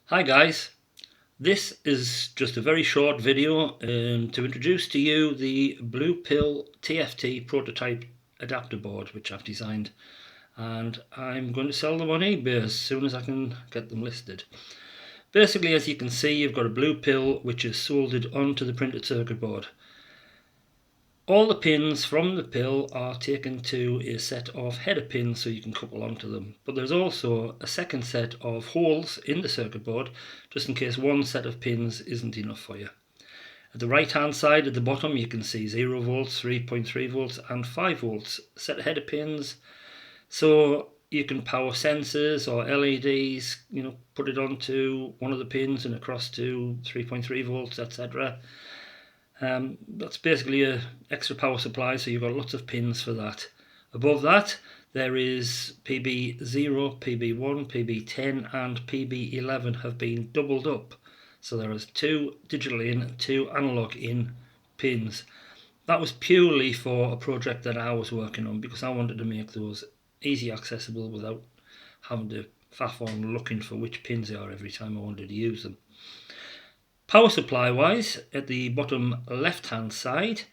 Hi guys, this is just a very short video to introduce to you the ProtoPill TFT prototype adapter board which I've designed, and I'm going to sell them on eBay as soon as I can get them listed. Basically, as you can see, you've got a ProtoPill which is soldered onto the printed circuit board. All the pins from the pill are taken to a set of header pins so you can couple onto them, but there's also a second set of holes in the circuit board just in case one set of pins isn't enough for you. At the right hand side at the bottom you can see 0 volts, 3.3 volts and 5 volts set of header pins, so you can power sensors or LEDs, put it onto one of the pins and across to 3.3 volts, etc. That's basically a extra power supply, so you've got lots of pins for that. Above that there is PB0, PB1, PB10 and PB11 have been doubled up, so there is 2 digital in, 2 analog in pins. That was purely for a project that I was working on because I wanted to make those easy accessible without having to faff on looking for which pins they are every time I wanted to use them. Power supply wise, at the bottom left hand side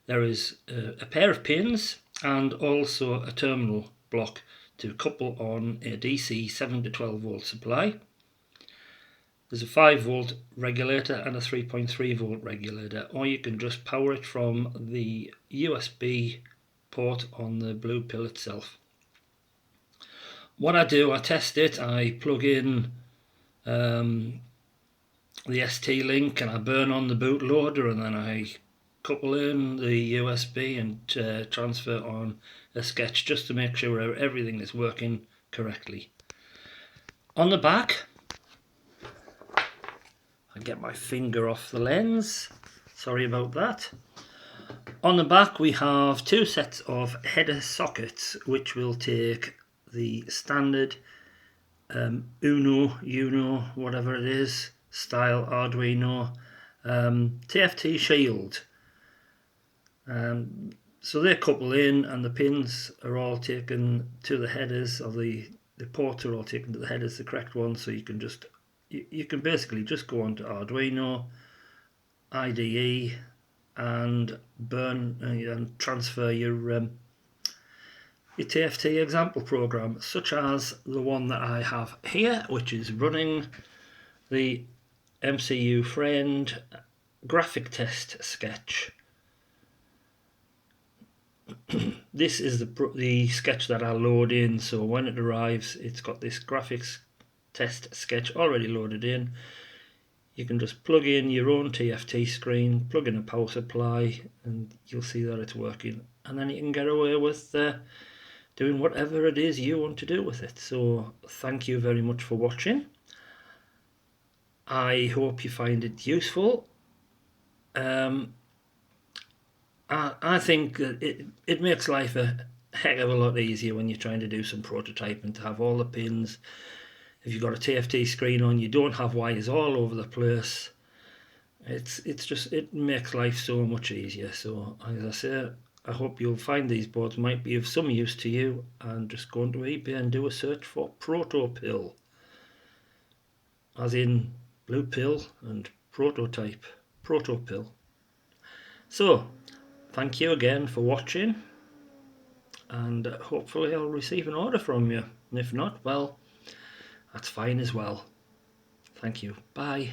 there is a pair of pins and also a terminal block to couple on a DC 7 to 12 volt supply. There's a 5 volt regulator and a 3.3 volt regulator, or you can just power it from the USB port on the ProtoPill itself. What I do, I test it, I plug in the ST link and I burn on the bootloader, and then I couple in the USB and transfer on a sketch just to make sure everything is working correctly. On the back, I get my finger off the lens, sorry about that. On the back we have 2 sets of header sockets which will take the standard Uno, whatever it is, style Arduino TFT shield. So they couple in and the pins are all taken to the headers, of the ports are all taken to the headers, the correct ones, so you can basically just go onto Arduino IDE and burn and transfer your TFT example program, such as the one that I have here, which is running the MCU Friend graphic test sketch. This is the sketch that I load in, so when it arrives it's got this graphics test sketch already loaded in. You can just plug in your own TFT screen, plug in a power supply, and you'll see that it's working, and then you can get away with doing whatever it is you want to do with it. So thank you very much for watching. I hope you find it useful. I think it makes life a heck of a lot easier when you're trying to do some prototyping, to have all the pins. If you've got a TFT screen on, you don't have wires all over the place. It makes life so much easier. So as I say, I hope you'll find these boards might be of some use to you, and just go into eBay and do a search for ProtoPill, as in blue pill and prototype, ProtoPill. So thank you again for watching, and hopefully I'll receive an order from you, and if not, well, that's fine as well. Thank you. Bye.